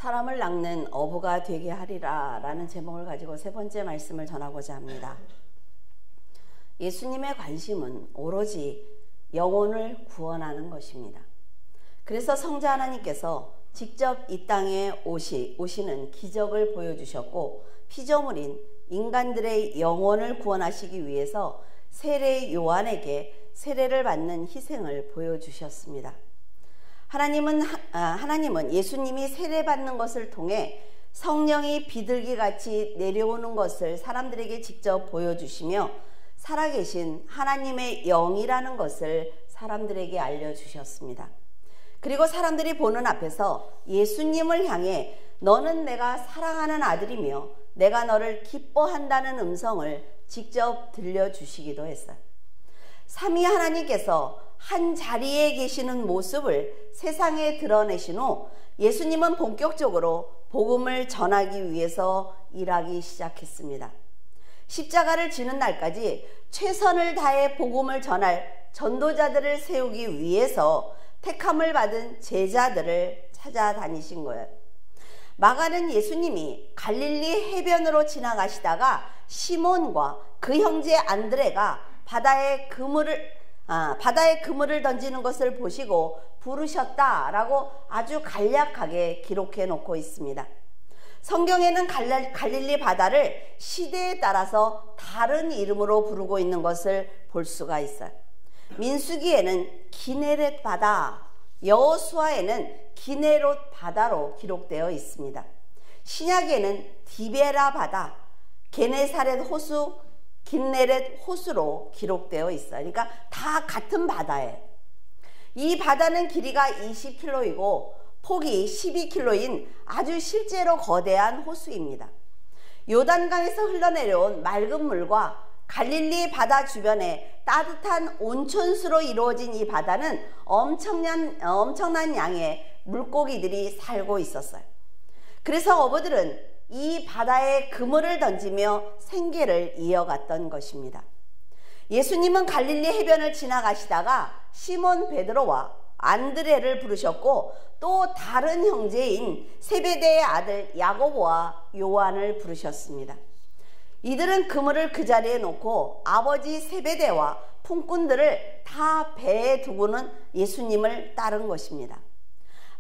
사람을 낚는 어부가 되게 하리라 라는 제목을 가지고 세 번째 말씀을 전하고자 합니다. 예수님의 관심은 오로지 영혼을 구원하는 것입니다. 그래서 성자 하나님께서 직접 이 땅에 오시는 기적을 보여주셨고, 피조물인 인간들의 영혼을 구원하시기 위해서 세례 요한에게 세례를 받는 희생을 보여주셨습니다. 하나님은 예수님이 세례받는 것을 통해 성령이 비둘기같이 내려오는 것을 사람들에게 직접 보여주시며 살아계신 하나님의 영이라는 것을 사람들에게 알려주셨습니다. 그리고 사람들이 보는 앞에서 예수님을 향해 너는 내가 사랑하는 아들이며 내가 너를 기뻐한다는 음성을 직접 들려주시기도 했어요. 삼위 하나님께서 한 자리에 계시는 모습을 세상에 드러내신 후 예수님은 본격적으로 복음을 전하기 위해서 일하기 시작했습니다. 십자가를 지는 날까지 최선을 다해 복음을 전할 전도자들을 세우기 위해서 택함을 받은 제자들을 찾아다니신 거예요. 마가는 예수님이 갈릴리 해변으로 지나가시다가 시몬과 그 형제 안드레가 바다에 그물을 던지는 것을 보시고 부르셨다라고 아주 간략하게 기록해 놓고 있습니다. 성경에는 갈릴리 바다를 시대에 따라서 다른 이름으로 부르고 있는 것을 볼 수가 있어요. 민수기에는 기네렛 바다, 여호수아에는 기네롯 바다로 기록되어 있습니다. 신약에는 디베라 바다, 게네사렛 호수, 긴네렛 호수로 기록되어 있어요. 그러니까 다 같은 바다예요. 이 바다는 길이가 20km이고 폭이 12km인 아주 실제로 거대한 호수입니다. 요단강에서 흘러내려온 맑은 물과 갈릴리 바다 주변에 따뜻한 온천수로 이루어진 이 바다는 엄청난 양의 물고기들이 살고 있었어요. 그래서 어부들은 이 바다에 그물을 던지며 생계를 이어갔던 것입니다. 예수님은 갈릴리 해변을 지나가시다가 시몬 베드로와 안드레를 부르셨고 또 다른 형제인 세베대의 아들 야고보와 요한을 부르셨습니다. 이들은 그물을 그 자리에 놓고 아버지 세베대와 품꾼들을 다 배에 두고는 예수님을 따른 것입니다.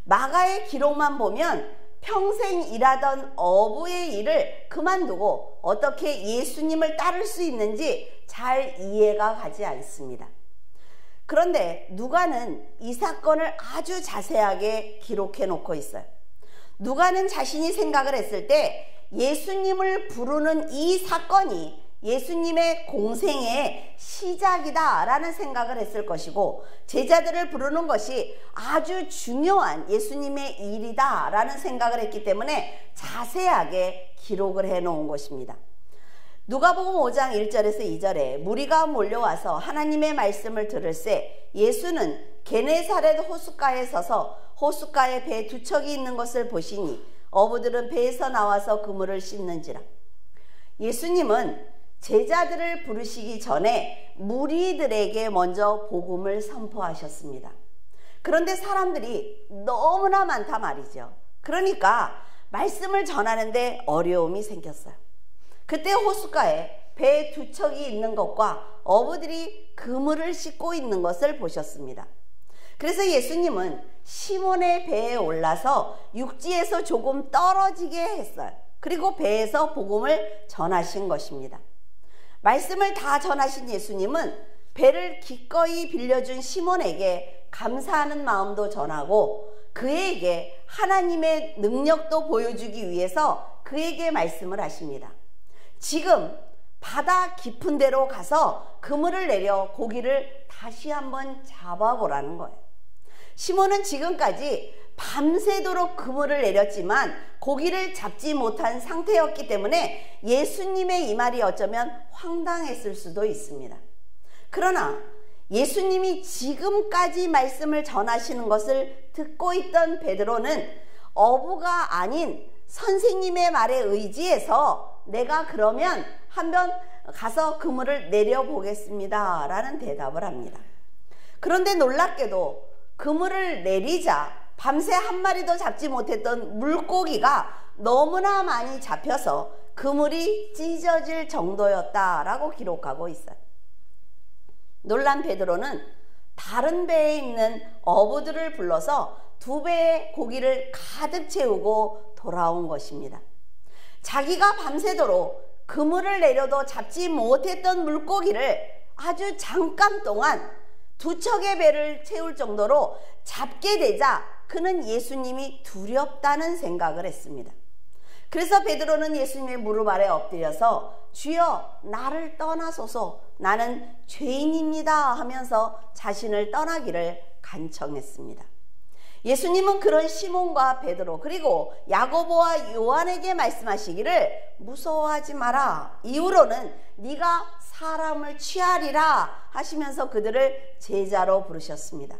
마가의 기록만 보면 평생 일하던 어부의 일을 그만두고 어떻게 예수님을 따를 수 있는지 잘 이해가 가지 않습니다. 그런데 누가는 이 사건을 아주 자세하게 기록해 놓고 있어요. 누가는 자신이 생각을 했을 때 예수님을 부르는 이 사건이 예수님의 공생의 시작이다 라는 생각을 했을 것이고, 제자들을 부르는 것이 아주 중요한 예수님의 일이다 라는 생각을 했기 때문에 자세하게 기록을 해 놓은 것입니다. 누가복음 5장 1절에서 2절에 무리가 몰려와서 하나님의 말씀을 들을새 예수는 게네사렛 호숫가에 서서 호숫가에 배 두 척이 있는 것을 보시니 어부들은 배에서 나와서 그물을 씻는지라. 예수님은 제자들을 부르시기 전에 무리들에게 먼저 복음을 선포하셨습니다. 그런데 사람들이 너무나 많다 말이죠. 그러니까 말씀을 전하는데 어려움이 생겼어요. 그때 호숫가에 배 두 척이 있는 것과 어부들이 그물을 싣고 있는 것을 보셨습니다. 그래서 예수님은 시몬의 배에 올라서 육지에서 조금 떨어지게 했어요. 그리고 배에서 복음을 전하신 것입니다. 말씀을 다 전하신 예수님은 배를 기꺼이 빌려준 시몬에게 감사하는 마음도 전하고 그에게 하나님의 능력도 보여주기 위해서 그에게 말씀을 하십니다. 지금 바다 깊은 데로 가서 그물을 내려 고기를 다시 한번 잡아보라는 거예요. 시몬은 지금까지 밤새도록 그물을 내렸지만 고기를 잡지 못한 상태였기 때문에 예수님의 이 말이 어쩌면 황당했을 수도 있습니다. 그러나 예수님이 지금까지 말씀을 전하시는 것을 듣고 있던 베드로는 어부가 아닌 선생님의 말에 의지해서 내가 그러면 한번 가서 그물을 내려보겠습니다 라는 대답을 합니다. 그런데 놀랍게도 그물을 내리자 밤새 한 마리도 잡지 못했던 물고기가 너무나 많이 잡혀서 그물이 찢어질 정도였다라고 기록하고 있어요. 놀란 베드로는 다른 배에 있는 어부들을 불러서 2배의 고기를 가득 채우고 돌아온 것입니다. 자기가 밤새도록 그물을 내려도 잡지 못했던 물고기를 아주 잠깐 동안 2척의 배를 채울 정도로 잡게 되자 그는 예수님이 두렵다는 생각을 했습니다. 그래서 베드로는 예수님의 무릎 아래 엎드려서 주여 나를 떠나소서 나는 죄인입니다 하면서 자신을 떠나기를 간청했습니다. 예수님은 그런 시몬과 베드로 그리고 야고보와 요한에게 말씀하시기를 무서워하지 마라. 이후로는 네가 사람을 취하리라 하시면서 그들을 제자로 부르셨습니다.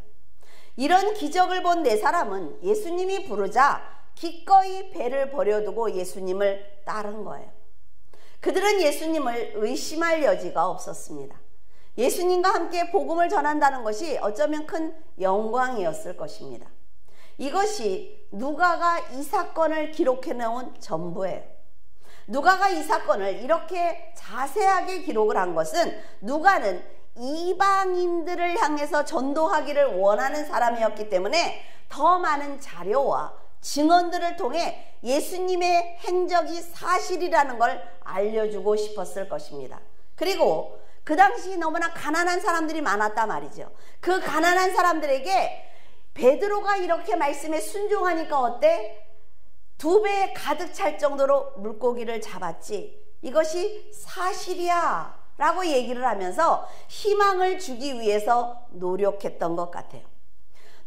이런 기적을 본 4사람은 예수님이 부르자 기꺼이 배를 버려두고 예수님을 따른 거예요. 그들은 예수님을 의심할 여지가 없었습니다. 예수님과 함께 복음을 전한다는 것이 어쩌면 큰 영광이었을 것입니다. 이것이 누가가 이 사건을 기록해 놓은 전부예요. 누가가 이 사건을 이렇게 자세하게 기록을 한 것은 누가는 이방인들을 향해서 전도하기를 원하는 사람이었기 때문에 더 많은 자료와 증언들을 통해 예수님의 행적이 사실이라는 걸 알려주고 싶었을 것입니다. 그리고 그 당시 너무나 가난한 사람들이 많았단 말이죠. 그 가난한 사람들에게 베드로가 이렇게 말씀에 순종하니까 어때? 2배에 가득 찰 정도로 물고기를 잡았지. 이것이 사실이야 라고 얘기를 하면서 희망을 주기 위해서 노력했던 것 같아요.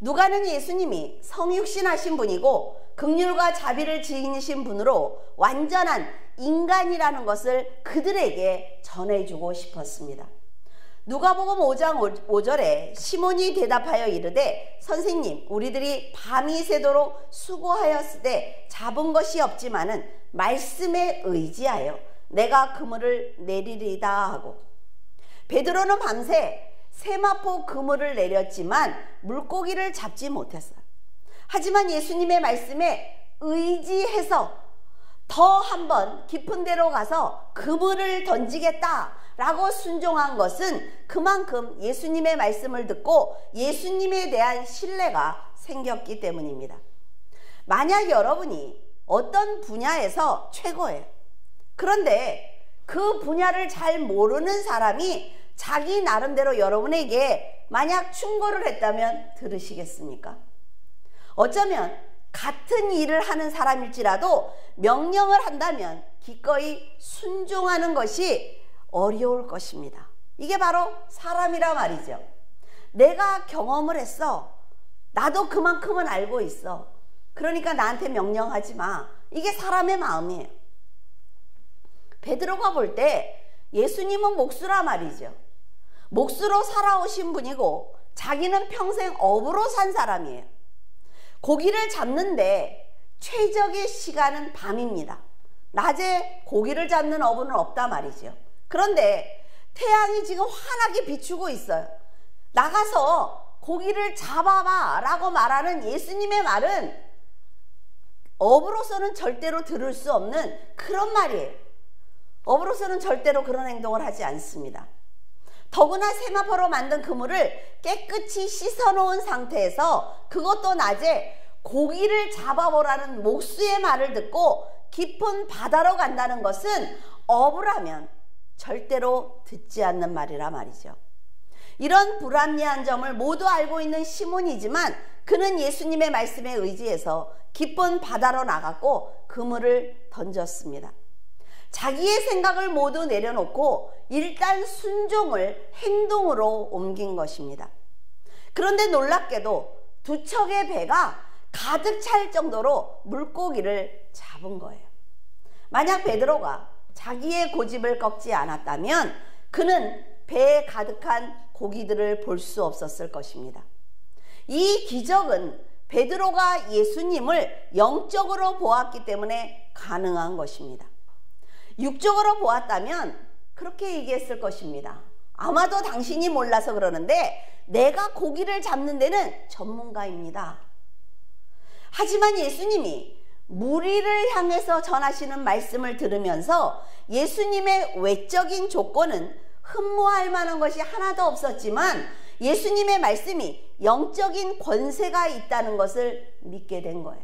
누가는 예수님이 성육신하신 분이고 긍휼과 자비를 지니신 분으로 완전한 인간이라는 것을 그들에게 전해주고 싶었습니다. 누가복음 5장 5절에 시몬이 대답하여 이르되 선생님 우리들이 밤이 새도록 수고하였으되 잡은 것이 없지만은 말씀에 의지하여 내가 그물을 내리리다 하고 베드로는 밤새 세마포 그물을 내렸지만 물고기를 잡지 못했어요. 하지만 예수님의 말씀에 의지해서 더 한번 깊은 데로 가서 그물을 던지겠다 라고 순종한 것은 그만큼 예수님의 말씀을 듣고 예수님에 대한 신뢰가 생겼기 때문입니다. 만약 여러분이 어떤 분야에서 최고예요. 그런데 그 분야를 잘 모르는 사람이 자기 나름대로 여러분에게 만약 충고를 했다면 들으시겠습니까? 어쩌면 같은 일을 하는 사람일지라도 명령을 한다면 기꺼이 순종하는 것이 어려울 것입니다. 이게 바로 사람이라 말이죠. 내가 경험을 했어. 나도 그만큼은 알고 있어. 그러니까 나한테 명령하지 마. 이게 사람의 마음이에요. 베드로가 볼 때 예수님은 목수라 말이죠. 목수로 살아오신 분이고 자기는 평생 어부로 산 사람이에요. 고기를 잡는데 최적의 시간은 밤입니다. 낮에 고기를 잡는 어부는 없다 말이죠. 그런데 태양이 지금 환하게 비추고 있어요. 나가서 고기를 잡아봐 라고 말하는 예수님의 말은 어부로서는 절대로 들을 수 없는 그런 말이에요. 어부로서는 절대로 그런 행동을 하지 않습니다. 더구나 세마포로 만든 그물을 깨끗이 씻어놓은 상태에서 그것도 낮에 고기를 잡아보라는 목수의 말을 듣고 깊은 바다로 간다는 것은 어부라면 절대로 듣지 않는 말이라 말이죠. 이런 불합리한 점을 모두 알고 있는 시몬이지만 그는 예수님의 말씀에 의지해서 깊은 바다로 나갔고 그물을 던졌습니다. 자기의 생각을 모두 내려놓고 일단 순종을 행동으로 옮긴 것입니다. 그런데 놀랍게도 2척의 배가 가득 찰 정도로 물고기를 잡은 거예요. 만약 베드로가 자기의 고집을 꺾지 않았다면 그는 배에 가득한 고기들을 볼 수 없었을 것입니다. 이 기적은 베드로가 예수님을 영적으로 보았기 때문에 가능한 것입니다. 육적으로 보았다면 그렇게 얘기했을 것입니다. 아마도 당신이 몰라서 그러는데 내가 고기를 잡는 데는 전문가입니다. 하지만 예수님이 무리를 향해서 전하시는 말씀을 들으면서 예수님의 외적인 조건은 흠모할 만한 것이 하나도 없었지만 예수님의 말씀이 영적인 권세가 있다는 것을 믿게 된 거예요.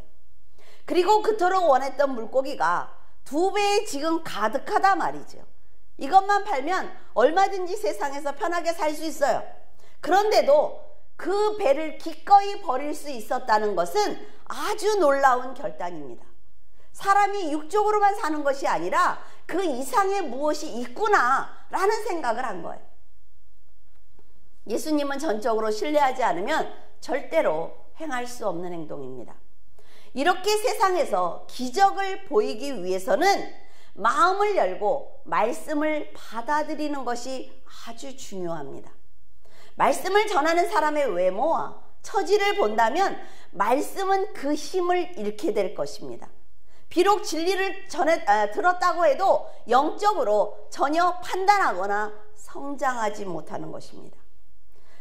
그리고 그토록 원했던 물고기가 2배에 지금 가득하다 말이죠. 이것만 팔면 얼마든지 세상에서 편하게 살 수 있어요. 그런데도 그 배를 기꺼이 버릴 수 있었다는 것은 아주 놀라운 결단입니다. 사람이 육적으로만 사는 것이 아니라 그 이상의 무엇이 있구나 라는 생각을 한 거예요. 예수님은 전적으로 신뢰하지 않으면 절대로 행할 수 없는 행동입니다. 이렇게 세상에서 기적을 보이기 위해서는 마음을 열고 말씀을 받아들이는 것이 아주 중요합니다. 말씀을 전하는 사람의 외모와 처지를 본다면 말씀은 그 힘을 잃게 될 것입니다. 비록 진리를 들었다고 해도 영적으로 전혀 판단하거나 성장하지 못하는 것입니다.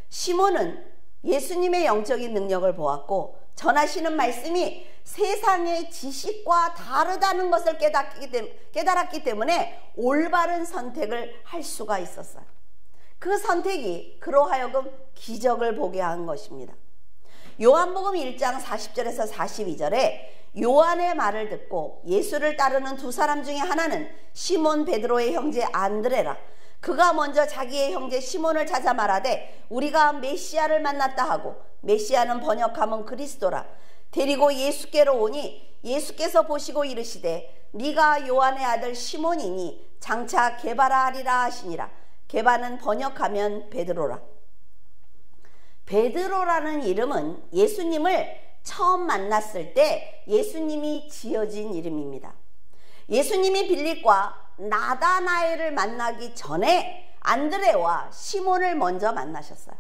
시몬은 예수님의 영적인 능력을 보았고 전하시는 말씀이 세상의 지식과 다르다는 것을 깨달았기 때문에 올바른 선택을 할 수가 있었어요. 그 선택이 그로 하여금 기적을 보게 한 것입니다. 요한복음 1장 40절에서 42절에 요한의 말을 듣고 예수를 따르는 2사람 중에 하나는 시몬 베드로의 형제 안드레라. 그가 먼저 자기의 형제 시몬을 찾아 말하되 우리가 메시아를 만났다 하고, 메시아는 번역하면 그리스도라. 데리고 예수께로 오니 예수께서 보시고 이르시되 네가 요한의 아들 시몬이니 장차 게바라 하리라 하시니라. 게바는 번역하면 베드로라. 베드로라는 이름은 예수님을 처음 만났을 때 예수님이 지어진 이름입니다. 예수님이 빌립과 나다나엘을 만나기 전에 안드레와 시몬을 먼저 만나셨어요.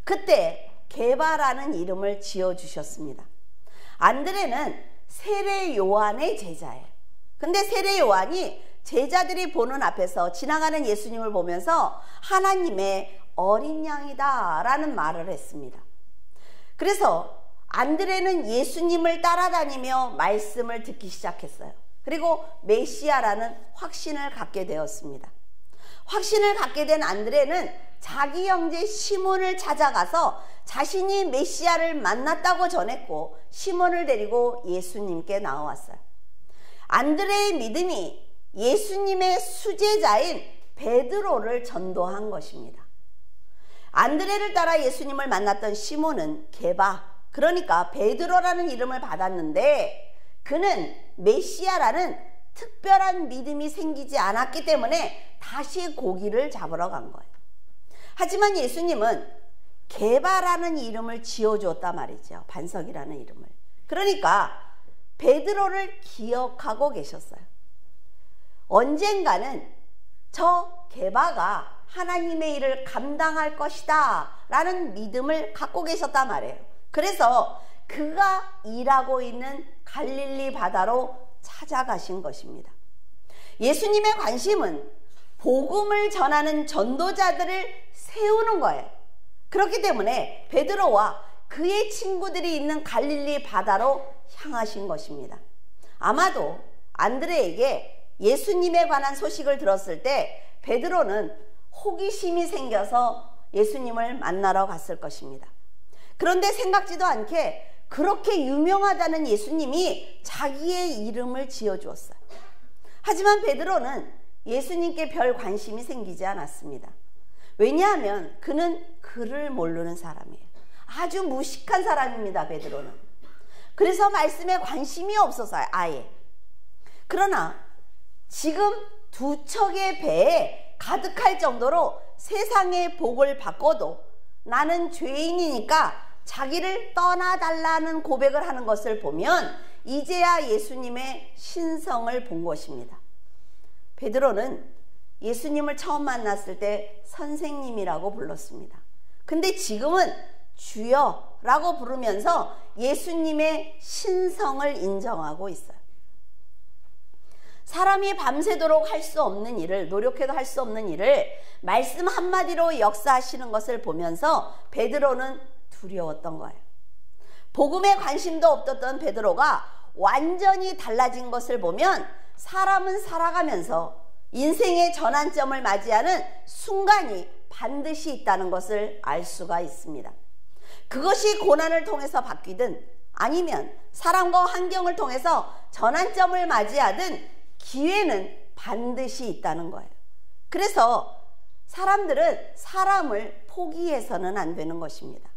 그때 게바라는 이름을 지어주셨습니다. 안드레는 세례 요한의 제자예요. 근데 세례 요한이 제자들이 보는 앞에서 지나가는 예수님을 보면서 하나님의 어린 양이다 라는 말을 했습니다. 그래서 안드레는 예수님을 따라다니며 말씀을 듣기 시작했어요. 그리고 메시아라는 확신을 갖게 되었습니다. 확신을 갖게 된 안드레는 자기 형제 시몬을 찾아가서 자신이 메시아를 만났다고 전했고 시몬을 데리고 예수님께 나와왔어요. 안드레의 믿음이 예수님의 수제자인 베드로를 전도한 것입니다. 안드레를 따라 예수님을 만났던 시몬은 게바, 그러니까 베드로라는 이름을 받았는데 그는 메시아라는 특별한 믿음이 생기지 않았기 때문에 다시 고기를 잡으러 간 거예요. 하지만 예수님은 게바라는 이름을 지어주었단 말이죠. 반석이라는 이름을. 그러니까 베드로를 기억하고 계셨어요. 언젠가는 저 게바가 하나님의 일을 감당할 것이다 라는 믿음을 갖고 계셨단 말이에요. 그래서 그가 일하고 있는 갈릴리 바다로 찾아가신 것입니다. 예수님의 관심은 복음을 전하는 전도자들을 세우는 거예요. 그렇기 때문에 베드로와 그의 친구들이 있는 갈릴리 바다로 향하신 것입니다. 아마도 안드레에게 예수님에 관한 소식을 들었을 때 베드로는 호기심이 생겨서 예수님을 만나러 갔을 것입니다. 그런데 생각지도 않게 그렇게 유명하다는 예수님이 자기의 이름을 지어주었어요. 하지만 베드로는 예수님께 별 관심이 생기지 않았습니다. 왜냐하면 그는 그를 모르는 사람이에요. 아주 무식한 사람입니다, 베드로는. 그래서 말씀에 관심이 없어서요, 아예. 그러나 지금 2척의 배에 가득할 정도로 세상의 복을 받고도 나는 죄인이니까 자기를 떠나달라는 고백을 하는 것을 보면 이제야 예수님의 신성을 본 것입니다. 베드로는 예수님을 처음 만났을 때 선생님이라고 불렀습니다. 근데 지금은 주여라고 부르면서 예수님의 신성을 인정하고 있어요. 사람이 밤새도록 할 수 없는 일을, 노력해도 할 수 없는 일을 말씀 한마디로 역사하시는 것을 보면서 베드로는 두려웠던 거예요. 복음에 관심도 없었던 베드로가 완전히 달라진 것을 보면 사람은 살아가면서 인생의 전환점을 맞이하는 순간이 반드시 있다는 것을 알 수가 있습니다. 그것이 고난을 통해서 바뀌든 아니면 사람과 환경을 통해서 전환점을 맞이하든 기회는 반드시 있다는 거예요. 그래서 사람들은 사람을 포기해서는 안 되는 것입니다.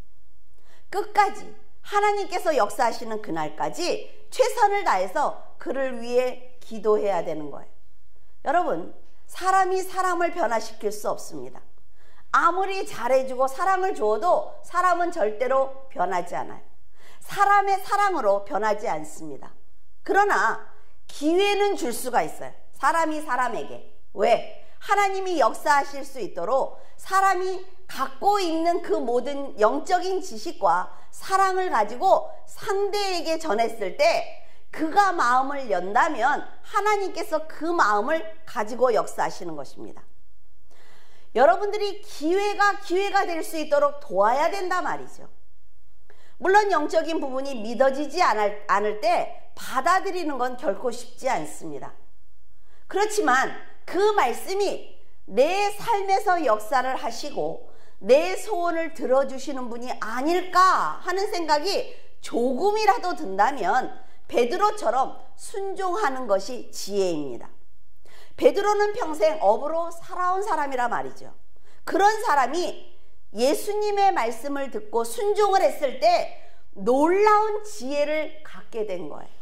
끝까지 하나님께서 역사하시는 그날까지 최선을 다해서 그를 위해 기도해야 되는 거예요. 여러분, 사람이 사람을 변화시킬 수 없습니다. 아무리 잘해주고 사랑을 주어도 사람은 절대로 변하지 않아요. 사람의 사랑으로 변하지 않습니다. 그러나 기회는 줄 수가 있어요. 사람이 사람에게. 왜? 하나님이 역사하실 수 있도록 사람이 갖고 있는 그 모든 영적인 지식과 사랑을 가지고 상대에게 전했을 때 그가 마음을 연다면 하나님께서 그 마음을 가지고 역사하시는 것입니다. 여러분들이 기회가 될 수 있도록 도와야 된다 말이죠. 물론 영적인 부분이 믿어지지 않을 때 받아들이는 건 결코 쉽지 않습니다. 그렇지만 그 말씀이 내 삶에서 역사를 하시고 내 소원을 들어주시는 분이 아닐까 하는 생각이 조금이라도 든다면 베드로처럼 순종하는 것이 지혜입니다. 베드로는 평생 업으로 살아온 사람이라 말이죠. 그런 사람이 예수님의 말씀을 듣고 순종을 했을 때 놀라운 지혜를 갖게 된 거예요.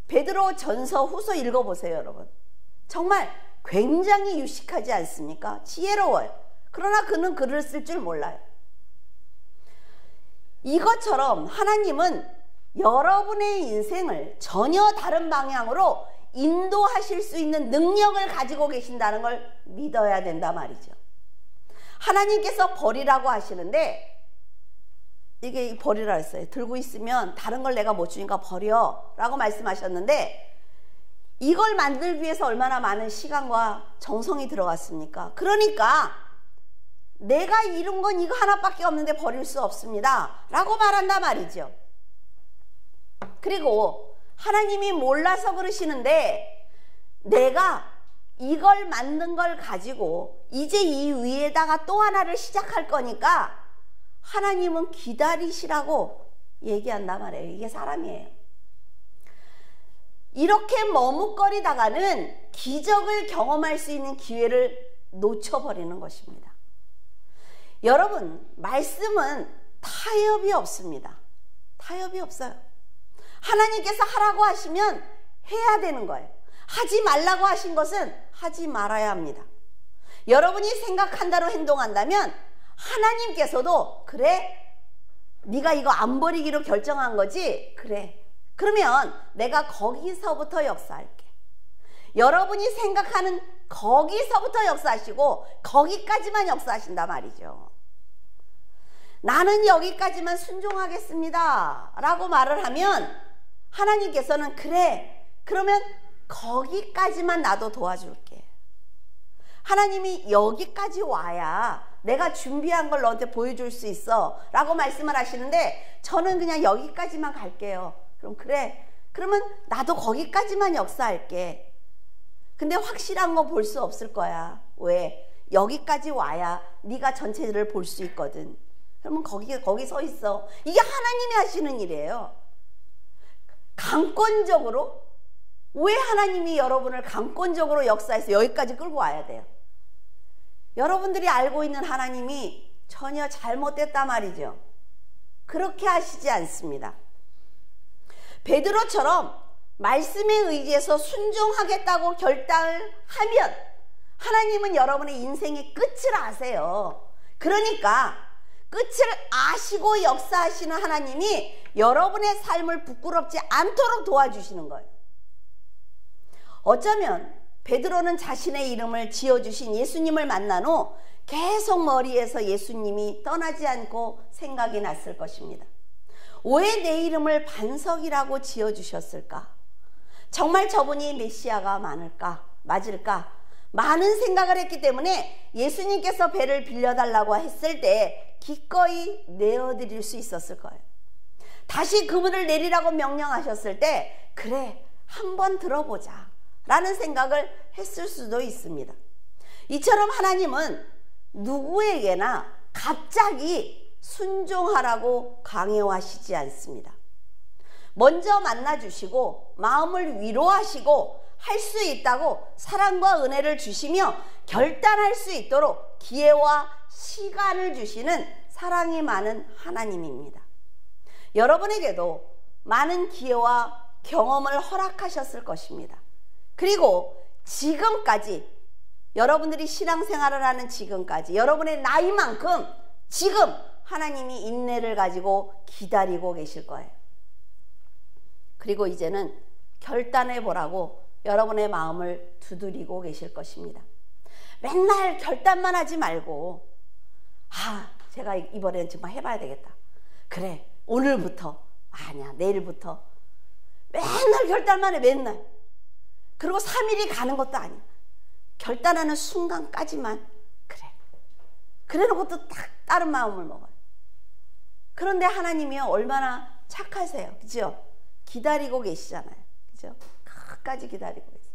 베드로 전서 후서 읽어보세요, 여러분. 정말 굉장히 유식하지 않습니까? 지혜로워요. 그러나 그는 글을 쓸 줄 몰라요. 이것처럼 하나님은 여러분의 인생을 전혀 다른 방향으로 인도하실 수 있는 능력을 가지고 계신다는 걸 믿어야 된다 말이죠. 하나님께서 버리라고 하시는데, 이게 버리라 했어요. 들고 있으면 다른 걸 내가 못 주니까 버려 라고 말씀하셨는데, 이걸 만들기 위해서 얼마나 많은 시간과 정성이 들어갔습니까? 그러니까 내가 이룬 건 이거 하나밖에 없는데 버릴 수 없습니다 라고 말한단 말이죠. 그리고 하나님이 몰라서 그러시는데, 내가 이걸 만든 걸 가지고 이제 이 위에다가 또 하나를 시작할 거니까 하나님은 기다리시라고 얘기한단 말이에요. 이게 사람이에요. 이렇게 머뭇거리다가는 기적을 경험할 수 있는 기회를 놓쳐버리는 것입니다. 여러분, 말씀은 타협이 없습니다. 타협이 없어요. 하나님께서 하라고 하시면 해야 되는 거예요. 하지 말라고 하신 것은 하지 말아야 합니다. 여러분이 생각한 대로 행동한다면 하나님께서도 그래? 네가 이거 안 버리기로 결정한 거지? 그래. 그러면 내가 거기서부터 역사할게. 여러분이 생각하는 거기서부터 역사하시고 거기까지만 역사하신단 말이죠. 나는 여기까지만 순종하겠습니다 라고 말을 하면 하나님께서는 그래, 그러면 거기까지만 나도 도와줄게. 하나님이 여기까지 와야 내가 준비한 걸 너한테 보여줄 수 있어 라고 말씀을 하시는데, 저는 그냥 여기까지만 갈게요. 그럼 그래, 그러면 나도 거기까지만 역사할게. 근데 확실한 거 볼 수 없을 거야. 왜? 여기까지 와야 네가 전체를 볼 수 있거든. 그러면 거기 서 있어. 이게 하나님이 하시는 일이에요. 강권적으로. 왜 하나님이 여러분을 강권적으로 역사해서 여기까지 끌고 와야 돼요? 여러분들이 알고 있는 하나님이 전혀 잘못됐단 말이죠. 그렇게 하시지 않습니다. 베드로처럼 말씀에 의지해서 순종하겠다고 결단을 하면 하나님은 여러분의 인생의 끝을 아세요. 그러니까 끝을 아시고 역사하시는 하나님이 여러분의 삶을 부끄럽지 않도록 도와주시는 거예요. 어쩌면 베드로는 자신의 이름을 지어주신 예수님을 만난 후 계속 머리에서 예수님이 떠나지 않고 생각이 났을 것입니다. 왜 내 이름을 반석이라고 지어주셨을까? 정말 저분이 메시아가 맞을까? 많은 생각을 했기 때문에 예수님께서 배를 빌려달라고 했을 때 기꺼이 내어드릴 수 있었을 거예요. 다시 그물을 내리라고 명령하셨을 때 그래 한번 들어보자 라는 생각을 했을 수도 있습니다. 이처럼 하나님은 누구에게나 갑자기 순종하라고 강요하시지 않습니다. 먼저 만나주시고 마음을 위로하시고 할 수 있다고 사랑과 은혜를 주시며 결단할 수 있도록 기회와 시간을 주시는 사랑이 많은 하나님입니다. 여러분에게도 많은 기회와 경험을 허락하셨을 것입니다. 그리고 지금까지 여러분들이 신앙생활을 하는 지금까지 여러분의 나이만큼 지금 하나님이 인내를 가지고 기다리고 계실 거예요. 그리고 이제는 결단해 보라고 여러분의 마음을 두드리고 계실 것입니다. 맨날 결단만 하지 말고 제가 이번엔 정말 해봐야 되겠다. 그래 오늘부터 아니야 내일부터 맨날 결단만 해 맨날. 그리고 3일이 가는 것도 아니야. 결단하는 순간까지만 그래 놓고 또 딱 다른 마음을 먹어요. 그런데 하나님이요 얼마나 착하세요. 그죠? 기다리고 계시잖아요. 그죠? 끝까지 기다리고 계세요.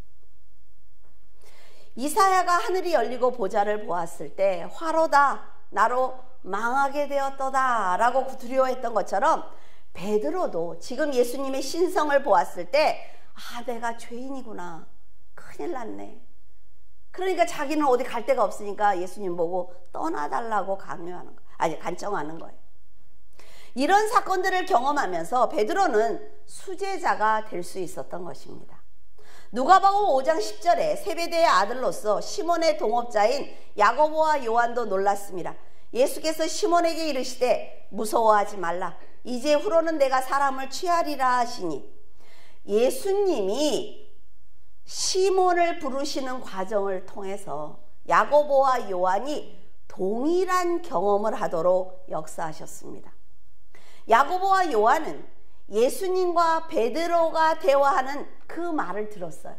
이사야가 하늘이 열리고 보좌를 보았을 때 화로다 나로 망하게 되었도다 라고 두려워했던 것처럼 베드로도 지금 예수님의 신성을 보았을 때 내가 죄인이구나 큰일 났네. 그러니까 자기는 어디 갈 데가 없으니까 예수님 보고 떠나달라고 간청하는 거예요. 이런 사건들을 경험하면서 베드로는 수제자가 될 수 있었던 것입니다. 누가복음 5장 10절에 세베대의 아들로서 시몬의 동업자인 야고보와 요한도 놀랐습니다. 예수께서 시몬에게 이르시되 무서워하지 말라. 이제 후로는 내가 사람을 취하리라 하시니 예수님이 시몬을 부르시는 과정을 통해서 야고보와 요한이 동일한 경험을 하도록 역사하셨습니다. 야고보와 요한은 예수님과 베드로가 대화하는 그 말을 들었어요.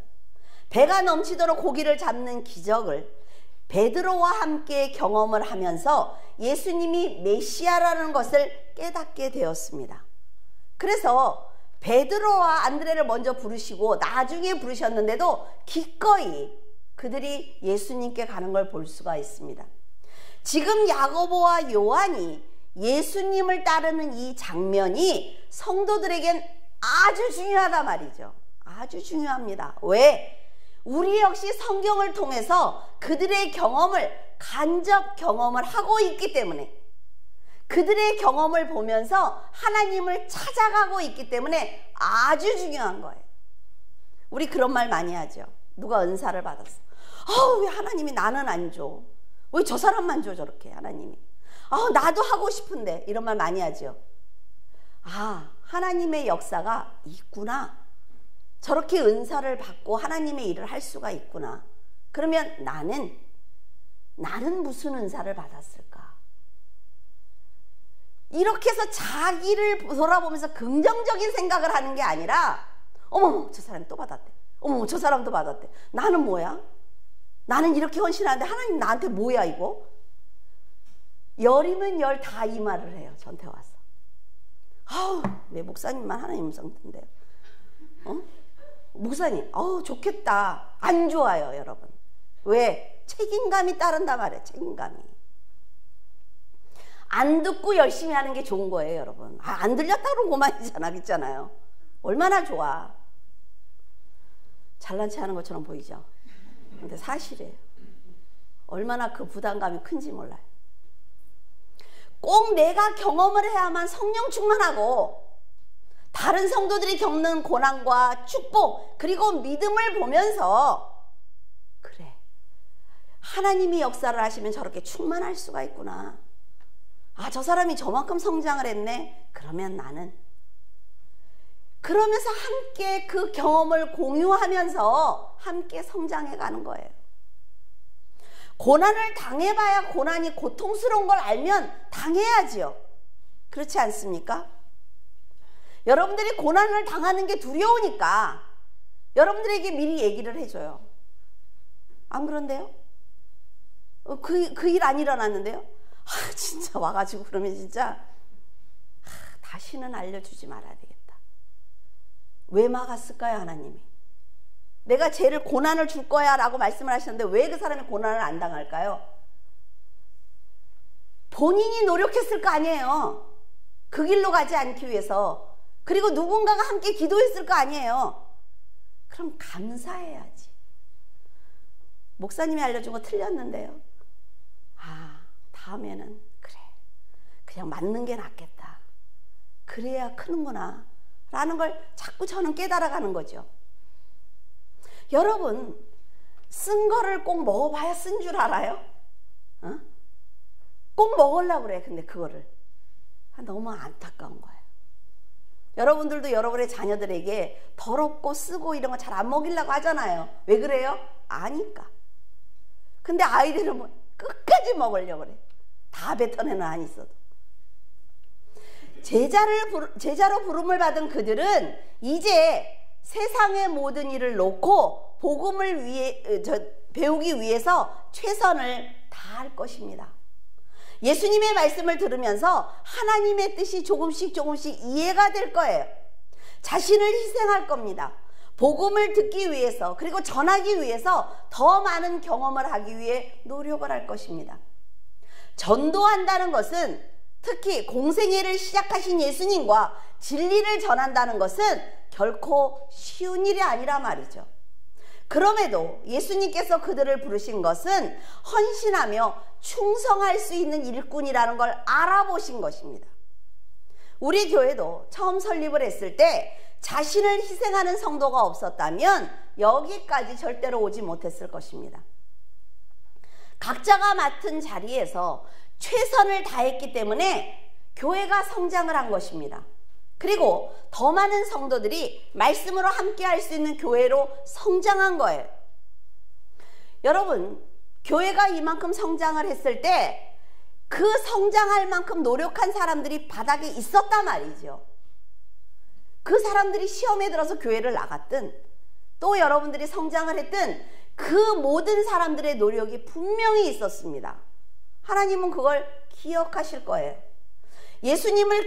배가 넘치도록 고기를 잡는 기적을 베드로와 함께 경험을 하면서 예수님이 메시아라는 것을 깨닫게 되었습니다. 그래서 베드로와 안드레를 먼저 부르시고 나중에 부르셨는데도 기꺼이 그들이 예수님께 가는 걸 볼 수가 있습니다. 지금 야고보와 요한이 예수님을 따르는 이 장면이 성도들에겐 아주 중요하단 말이죠. 아주 중요합니다. 왜? 우리 역시 성경을 통해서 그들의 경험을 간접 경험을 하고 있기 때문에 그들의 경험을 보면서 하나님을 찾아가고 있기 때문에 아주 중요한 거예요. 우리 그런 말 많이 하죠. 누가 은사를 받았어. 왜 하나님이 나는 안 줘? 왜 저 사람만 줘 저렇게 하나님이? 나도 하고 싶은데 이런 말 많이 하죠. 하나님의 역사가 있구나. 저렇게 은사를 받고 하나님의 일을 할 수가 있구나. 그러면 나는 무슨 은사를 받았을까? 이렇게 해서 자기를 돌아보면서 긍정적인 생각을 하는 게 아니라 어머 저 사람이 또 받았대. 어머 저 사람도 받았대. 나는 뭐야? 나는 이렇게 헌신하는데 하나님 나한테 뭐야 이거? 열이면 열 다 이 말을 해요. 저한테 와서. 왜 목사님만 하나님 음성 듣는데요? 목사님 좋겠다. 안 좋아요 여러분. 왜? 책임감이 따른다 말이에요. 책임감이. 안 듣고 열심히 하는 게 좋은 거예요 여러분. 안 들렸다 그러면 그만이잖아. 그렇잖아요. 얼마나 좋아. 잘난 체 하는 것처럼 보이죠. 근데 사실이에요. 얼마나 그 부담감이 큰지 몰라요. 꼭 내가 경험을 해야만 성령 충만하고 다른 성도들이 겪는 고난과 축복 그리고 믿음을 보면서 그래 하나님이 역사를 하시면 저렇게 충만할 수가 있구나. 저 사람이 저만큼 성장을 했네. 그러면 나는 그러면서 함께 그 경험을 공유하면서 함께 성장해 가는 거예요. 고난을 당해봐야 고난이 고통스러운 걸 알면 당해야지요. 그렇지 않습니까? 여러분들이 고난을 당하는 게 두려우니까 여러분들에게 미리 얘기를 해줘요. 안 그런데요? 그 일 안 일어났는데요? 진짜 와가지고 그러면 진짜 다시는 알려주지 말아야 되겠다. 왜 막았을까요, 하나님이? 내가 쟤를 고난을 줄 거야 라고 말씀을 하셨는데 왜 그 사람이 고난을 안 당할까요? 본인이 노력했을 거 아니에요. 그 길로 가지 않기 위해서. 그리고 누군가가 함께 기도했을 거 아니에요. 그럼 감사해야지. 목사님이 알려준 거 틀렸는데요. 아, 다음에는 그래, 그냥 맞는 게 낫겠다. 그래야 크는구나 라는 걸 자꾸 저는 깨달아가는 거죠. 여러분, 쓴 거를 꼭 먹어봐야 쓴 줄 알아요? 어? 꼭 먹으려고 그래. 근데 그거를 너무 안타까운 거예요. 여러분들도 여러분의 자녀들에게 더럽고 쓰고 이런 거 잘 안 먹이려고 하잖아요. 왜 그래요? 아니까. 근데 아이들은 뭐 끝까지 먹으려고 그래. 다 뱉어내는 안 있어도. 제자로 부름을 받은 그들은 이제 세상의 모든 일을 놓고 복음을 배우기 위해서 최선을 다할 것입니다. 예수님의 말씀을 들으면서 하나님의 뜻이 조금씩 이해가 될 거예요. 자신을 희생할 겁니다. 복음을 듣기 위해서, 그리고 전하기 위해서 더 많은 경험을 하기 위해 노력을 할 것입니다. 전도한다는 것은, 특히 공생애를 시작하신 예수님과 진리를 전한다는 것은 결코 쉬운 일이 아니라 말이죠. 그럼에도 예수님께서 그들을 부르신 것은 헌신하며 충성할 수 있는 일꾼이라는 걸 알아보신 것입니다. 우리 교회도 처음 설립을 했을 때 자신을 희생하는 성도가 없었다면 여기까지 절대로 오지 못했을 것입니다. 각자가 맡은 자리에서 최선을 다했기 때문에 교회가 성장을 한 것입니다. 그리고 더 많은 성도들이 말씀으로 함께 할 수 있는 교회로 성장한 거예요. 여러분, 교회가 이만큼 성장을 했을 때 그 성장할 만큼 노력한 사람들이 바닥에 있었단 말이죠. 그 사람들이 시험에 들어서 교회를 나갔든 또 여러분들이 성장을 했든 그 모든 사람들의 노력이 분명히 있었습니다. 하나님은 그걸 기억하실 거예요. 예수님은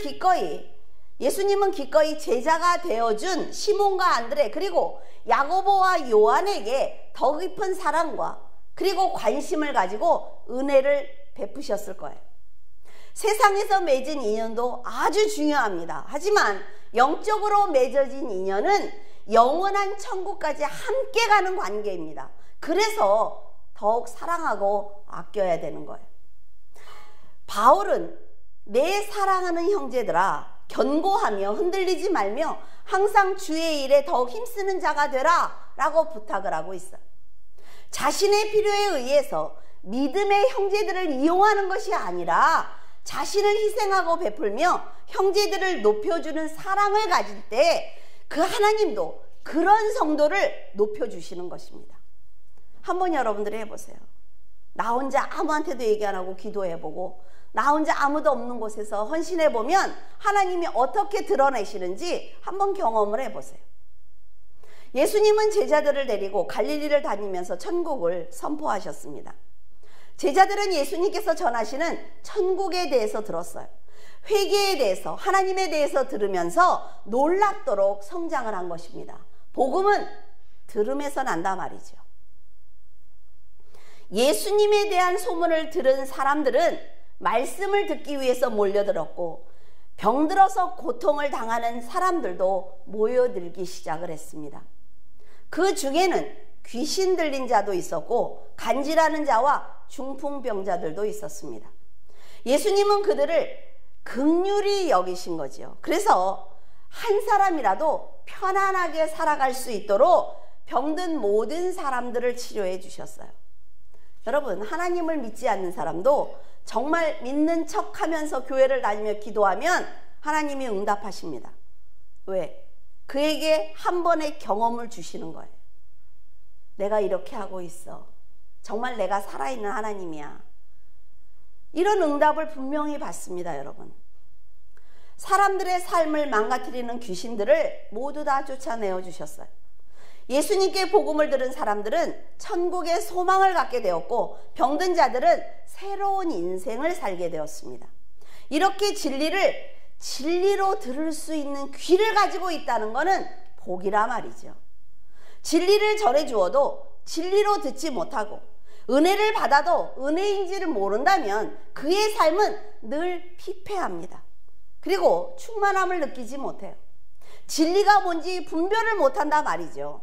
기꺼이 제자가 되어준 시몬과 안드레, 그리고 야고보와 요한에게 더 깊은 사랑과 그리고 관심을 가지고 은혜를 베푸셨을 거예요. 세상에서 맺은 인연도 아주 중요합니다. 하지만 영적으로 맺어진 인연은 영원한 천국까지 함께 가는 관계입니다. 그래서 더욱 사랑하고 아껴야 되는 거예요. 바울은 내 사랑하는 형제들아, 견고하며 흔들리지 말며 항상 주의 일에 더욱 힘쓰는 자가 되라 라고 부탁을 하고 있어요. 자신의 필요에 의해서 믿음의 형제들을 이용하는 것이 아니라 자신을 희생하고 베풀며 형제들을 높여주는 사랑을 가질 때 그 하나님도 그런 성도를 높여주시는 것입니다. 한번 여러분들이 해보세요. 나 혼자 아무한테도 얘기 안 하고 기도해보고 나 혼자 아무도 없는 곳에서 헌신해보면 하나님이 어떻게 드러내시는지 한번 경험을 해보세요. 예수님은 제자들을 데리고 갈릴리를 다니면서 천국을 선포하셨습니다. 제자들은 예수님께서 전하시는 천국에 대해서 들었어요. 회개에 대해서, 하나님에 대해서 들으면서 놀랍도록 성장을 한 것입니다. 복음은 들음에서 난다 말이죠. 예수님에 대한 소문을 들은 사람들은 말씀을 듣기 위해서 몰려들었고, 병들어서 고통을 당하는 사람들도 모여들기 시작을 했습니다. 그 중에는 귀신 들린 자도 있었고 간질하는 자와 중풍병자들도 있었습니다. 예수님은 그들을 긍휼히 여기신 거지요. 그래서 한 사람이라도 편안하게 살아갈 수 있도록 병든 모든 사람들을 치료해 주셨어요. 여러분, 하나님을 믿지 않는 사람도 정말 믿는 척하면서 교회를 다니며 기도하면 하나님이 응답하십니다. 왜? 그에게 한 번의 경험을 주시는 거예요. 내가 이렇게 하고 있어. 정말 내가 살아있는 하나님이야. 이런 응답을 분명히 받습니다, 여러분. 사람들의 삶을 망가뜨리는 귀신들을 모두 다 쫓아내어 주셨어요. 예수님께 복음을 들은 사람들은 천국의 소망을 갖게 되었고, 병든 자들은 새로운 인생을 살게 되었습니다. 이렇게 진리를 진리로 들을 수 있는 귀를 가지고 있다는 것은 복이라 말이죠. 진리를 전해 주어도 진리로 듣지 못하고 은혜를 받아도 은혜인지를 모른다면 그의 삶은 늘 피폐합니다. 그리고 충만함을 느끼지 못해요. 진리가 뭔지 분별을 못한다 말이죠.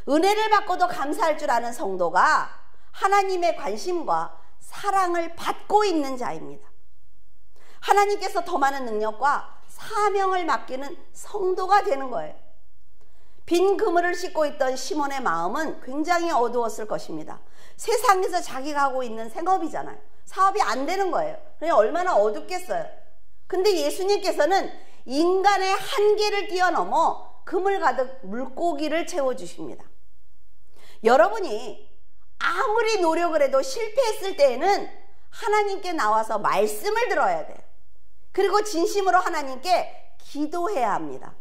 은혜를 받고도 감사할 줄 아는 성도가 하나님의 관심과 사랑을 받고 있는 자입니다. 하나님께서 더 많은 능력과 사명을 맡기는 성도가 되는 거예요. 빈 그물을 싣고 있던 시몬의 마음은 굉장히 어두웠을 것입니다. 세상에서 자기가 하고 있는 생업이잖아요. 사업이 안 되는 거예요. 그냥 얼마나 어둡겠어요. 근데 예수님께서는 인간의 한계를 뛰어넘어 그물 가득 물고기를 채워주십니다. 여러분이 아무리 노력을 해도 실패했을 때에는 하나님께 나와서 말씀을 들어야 돼요. 그리고 진심으로 하나님께 기도해야 합니다.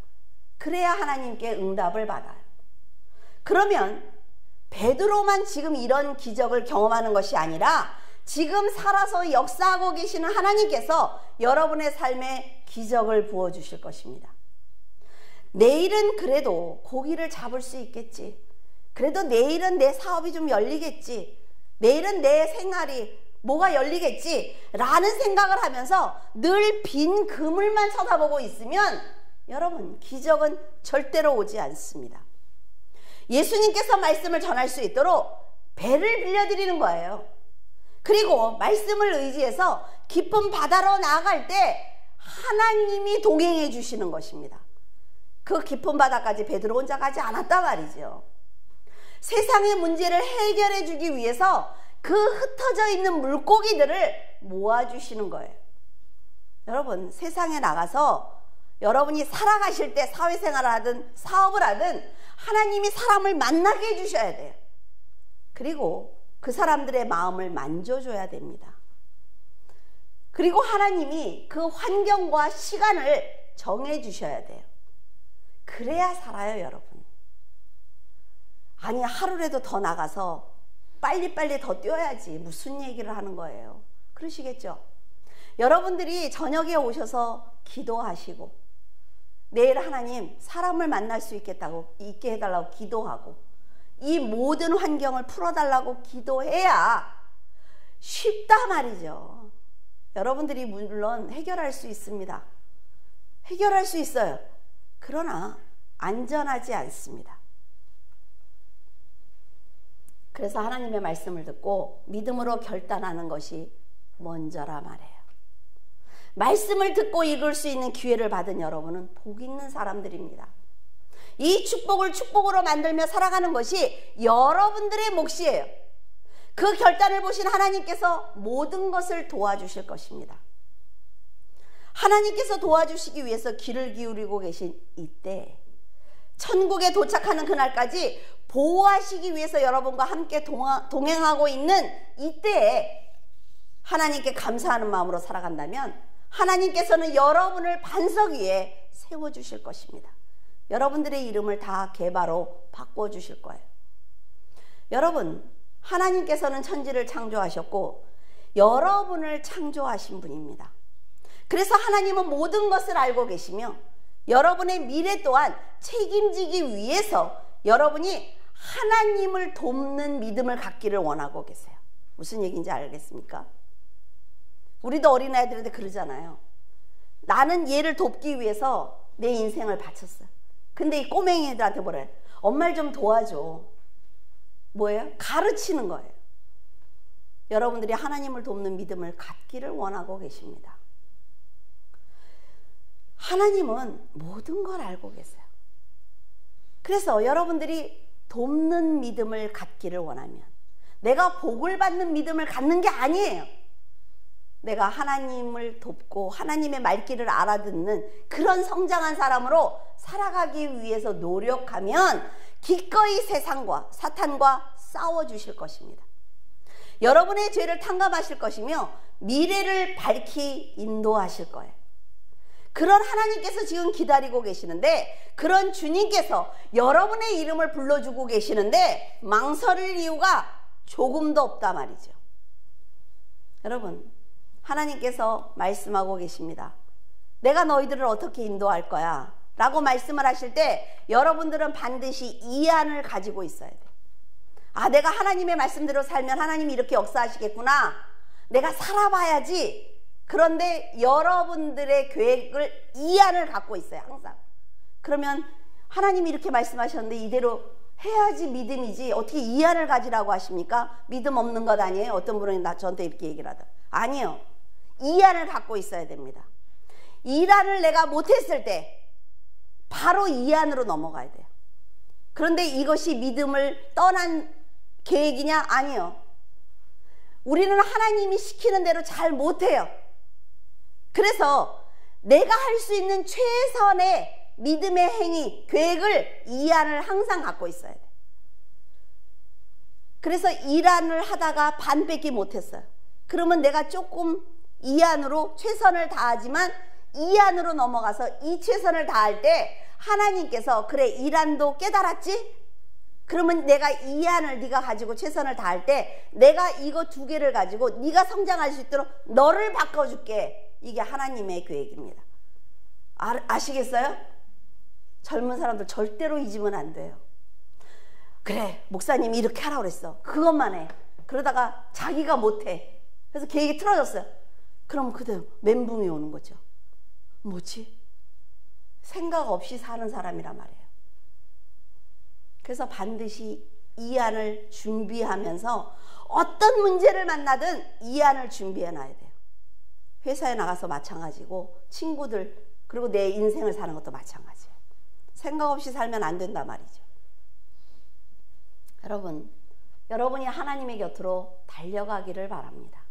그래야 하나님께 응답을 받아요. 그러면 베드로만 지금 이런 기적을 경험하는 것이 아니라 지금 살아서 역사하고 계시는 하나님께서 여러분의 삶에 기적을 부어주실 것입니다. 내일은 그래도 고기를 잡을 수 있겠지. 그래도 내일은 내 사업이 좀 열리겠지. 내일은 내 생활이 뭐가 열리겠지 라는 생각을 하면서 늘 빈 그물만 쳐다보고 있으면 여러분 기적은 절대로 오지 않습니다. 예수님께서 말씀을 전할 수 있도록 배를 빌려드리는 거예요. 그리고 말씀을 의지해서 깊은 바다로 나아갈 때 하나님이 동행해 주시는 것입니다. 그 깊은 바다까지 베드로 혼자 가지 않았단 말이죠. 세상의 문제를 해결해 주기 위해서 그 흩어져 있는 물고기들을 모아주시는 거예요. 여러분 세상에 나가서 여러분이 살아가실 때 사회생활을 하든 사업을 하든 하나님이 사람을 만나게 해주셔야 돼요. 그리고 그 사람들의 마음을 만져줘야 됩니다. 그리고 하나님이 그 환경과 시간을 정해주셔야 돼요. 그래야 살아요 여러분. 아니 하루라도 더 나가서 빨리빨리 더 뛰어야지 무슨 얘기를 하는 거예요. 그러시겠죠? 여러분들이 저녁에 오셔서 기도하시고 내일 하나님 사람을 만날 수 있게 해달라고 기도하고 이 모든 환경을 풀어달라고 기도해야 쉽다 말이죠. 여러분들이 물론 해결할 수 있습니다. 해결할 수 있어요. 그러나 안전하지 않습니다. 그래서 하나님의 말씀을 듣고 믿음으로 결단하는 것이 먼저라 말이에요. 말씀을 듣고 읽을 수 있는 기회를 받은 여러분은 복 있는 사람들입니다. 이 축복을 축복으로 만들며 살아가는 것이 여러분들의 몫이에요. 그 결단을 보신 하나님께서 모든 것을 도와주실 것입니다. 하나님께서 도와주시기 위해서 귀를 기울이고 계신 이때 천국에 도착하는 그날까지 보호하시기 위해서 여러분과 함께 동행하고 있는 이때에 하나님께 감사하는 마음으로 살아간다면 하나님께서는 여러분을 반석 위에 세워주실 것입니다. 여러분들의 이름을 다 개바로 바꿔주실 거예요. 여러분 하나님께서는 천지를 창조하셨고 여러분을 창조하신 분입니다. 그래서 하나님은 모든 것을 알고 계시며 여러분의 미래 또한 책임지기 위해서 여러분이 하나님을 돕는 믿음을 갖기를 원하고 계세요. 무슨 얘기인지 알겠습니까? 우리도 어린아이들한테 그러잖아요. 나는 얘를 돕기 위해서 내 인생을 바쳤어요. 근데 이 꼬맹이들한테 뭐래? 엄마를 좀 도와줘. 뭐예요? 가르치는 거예요. 여러분들이 하나님을 돕는 믿음을 갖기를 원하고 계십니다. 하나님은 모든 걸 알고 계세요. 그래서 여러분들이 돕는 믿음을 갖기를 원하면 내가 복을 받는 믿음을 갖는 게 아니에요. 내가 하나님을 돕고 하나님의 말귀를 알아듣는 그런 성장한 사람으로 살아가기 위해서 노력하면 기꺼이 세상과 사탄과 싸워주실 것입니다. 여러분의 죄를 탕감하실 것이며 미래를 밝히 인도하실 거예요. 그런 하나님께서 지금 기다리고 계시는데 그런 주님께서 여러분의 이름을 불러주고 계시는데 망설일 이유가 조금도 없다 말이죠. 여러분 하나님께서 말씀하고 계십니다. 내가 너희들을 어떻게 인도할 거야? 라고 말씀을 하실 때 여러분들은 반드시 이 안을 가지고 있어야 돼. 아, 내가 하나님의 말씀대로 살면 하나님이 이렇게 역사하시겠구나. 내가 살아봐야지. 그런데 여러분들의 계획을 이 안을 갖고 있어요, 항상. 그러면 하나님이 이렇게 말씀하셨는데 이대로 해야지 믿음이지 어떻게 이 안을 가지라고 하십니까? 믿음 없는 것 아니에요? 어떤 분은 저한테 이렇게 얘기를 하더라고요. 아니요. 이 안을 갖고 있어야 됩니다. 이 안을 내가 못했을 때 바로 이 안으로 넘어가야 돼요. 그런데 이것이 믿음을 떠난 계획이냐? 아니요. 우리는 하나님이 시키는 대로 잘 못해요. 그래서 내가 할 수 있는 최선의 믿음의 행위, 계획을 이 안을 항상 갖고 있어야 돼. 그래서 일 안을 하다가 반밖에 못했어요. 그러면 내가 조금 이 안으로 최선을 다하지만 이 안으로 넘어가서 이 최선을 다할 때 하나님께서 그래 일 안도 깨달았지? 그러면 내가 이 안을 네가 가지고 최선을 다할 때 내가 이거 두 개를 가지고 네가 성장할 수 있도록 너를 바꿔줄게. 이게 하나님의 계획입니다. 아시겠어요? 젊은 사람들 절대로 잊으면 안 돼요. 그래, 목사님이 이렇게 하라고 그랬어. 그것만 해. 그러다가 자기가 못해. 그래서 계획이 틀어졌어요. 그럼 그대로 멘붕이 오는 거죠. 뭐지? 생각 없이 사는 사람이란 말이에요. 그래서 반드시 이 안을 준비하면서 어떤 문제를 만나든 이 안을 준비해 놔야 돼요. 회사에 나가서 마찬가지고 친구들 그리고 내 인생을 사는 것도 마찬가지예요. 생각 없이 살면 안 된단 말이죠. 여러분이 하나님의 곁으로 달려가기를 바랍니다.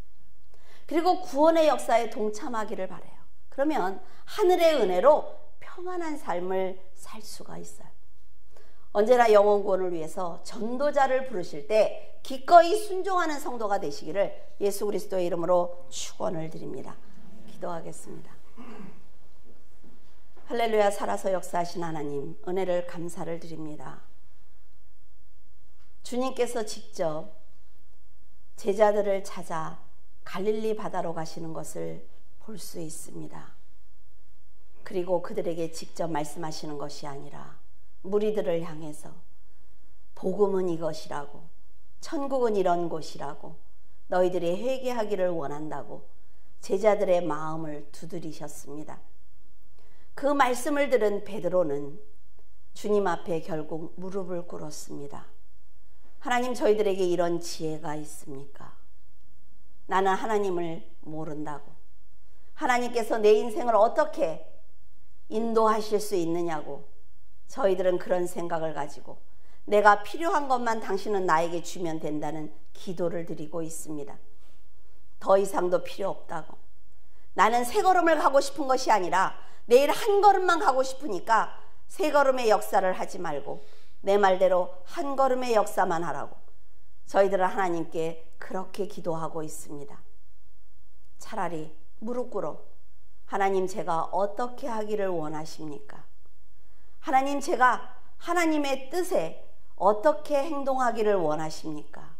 그리고 구원의 역사에 동참하기를 바라요. 그러면 하늘의 은혜로 평안한 삶을 살 수가 있어요. 언제나 영혼 구원을 위해서 전도자를 부르실 때 기꺼이 순종하는 성도가 되시기를 예수 그리스도의 이름으로 축원을 드립니다. 기도하겠습니다. 할렐루야. 살아서 역사하신 하나님, 은혜를 감사를 드립니다. 주님께서 직접 제자들을 찾아 갈릴리 바다로 가시는 것을 볼 수 있습니다. 그리고 그들에게 직접 말씀하시는 것이 아니라 무리들을 향해서 복음은 이것이라고, 천국은 이런 곳이라고, 너희들이 회개하기를 원한다고 제자들의 마음을 두드리셨습니다. 그 말씀을 들은 베드로는 주님 앞에 결국 무릎을 꿇었습니다. 하나님, 저희들에게 이런 지혜가 있습니까? 나는 하나님을 모른다고, 하나님께서 내 인생을 어떻게 인도하실 수 있느냐고 저희들은 그런 생각을 가지고 내가 필요한 것만 당신은 나에게 주면 된다는 기도를 드리고 있습니다. 더 이상도 필요 없다고, 나는 세 걸음을 가고 싶은 것이 아니라 내일 한 걸음만 가고 싶으니까 세 걸음의 역사를 하지 말고 내 말대로 한 걸음의 역사만 하라고 저희들은 하나님께 그렇게 기도하고 있습니다. 차라리 무릎 꿇어 하나님, 제가 어떻게 하기를 원하십니까? 하나님, 제가 하나님의 뜻에 어떻게 행동하기를 원하십니까?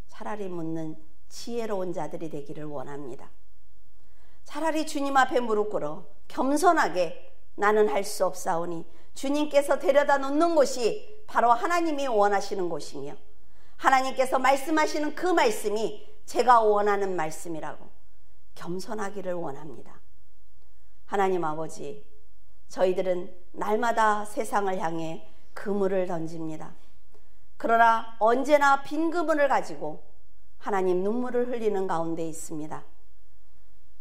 차라리 묻는 지혜로운 자들이 되기를 원합니다. 차라리 주님 앞에 무릎 꿇어 겸손하게 나는 할 수 없사오니 주님께서 데려다 놓는 곳이 바로 하나님이 원하시는 곳이며 하나님께서 말씀하시는 그 말씀이 제가 원하는 말씀이라고 겸손하기를 원합니다. 하나님 아버지, 저희들은 날마다 세상을 향해 그물을 던집니다. 그러나 언제나 빈 그물을 가지고 하나님 눈물을 흘리는 가운데 있습니다.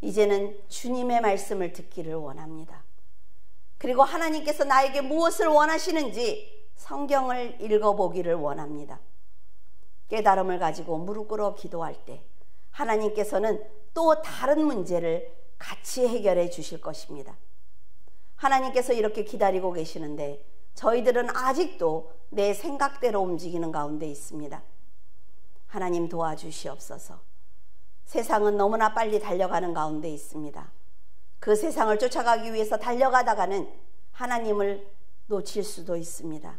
이제는 주님의 말씀을 듣기를 원합니다. 그리고 하나님께서 나에게 무엇을 원하시는지 성경을 읽어보기를 원합니다. 깨달음을 가지고 무릎 꿇어 기도할 때 하나님께서는 또 다른 문제를 같이 해결해 주실 것입니다. 하나님께서 이렇게 기다리고 계시는데 저희들은 아직도 내 생각대로 움직이는 가운데 있습니다. 하나님 도와주시옵소서. 세상은 너무나 빨리 달려가는 가운데 있습니다. 그 세상을 쫓아가기 위해서 달려가다가는 하나님을 놓칠 수도 있습니다.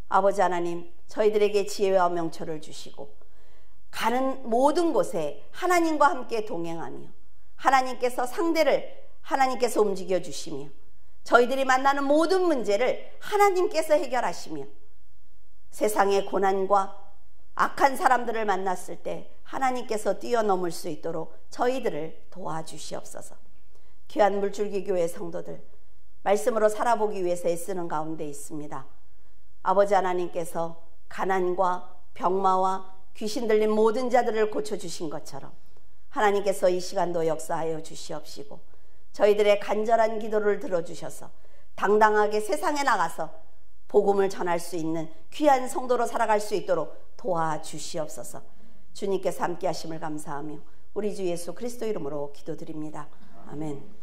아버지 하나님, 저희들에게 지혜와 명철을 주시고 가는 모든 곳에 하나님과 함께 동행하며 하나님께서 상대를 하나님께서 움직여 주시며 저희들이 만나는 모든 문제를 하나님께서 해결하시며 세상의 고난과 악한 사람들을 만났을 때 하나님께서 뛰어넘을 수 있도록 저희들을 도와주시옵소서. 귀한 물줄기교회 성도들 말씀으로 살아보기 위해서 애쓰는 가운데 있습니다. 아버지 하나님께서 가난과 병마와 귀신 들린 모든 자들을 고쳐주신 것처럼 하나님께서 이 시간도 역사하여 주시옵시고 저희들의 간절한 기도를 들어주셔서 당당하게 세상에 나가서 복음을 전할 수 있는 귀한 성도로 살아갈 수 있도록 도와주시옵소서. 주님께서 함께 하심을 감사하며 우리 주 예수 그리스도 이름으로 기도드립니다. 아멘.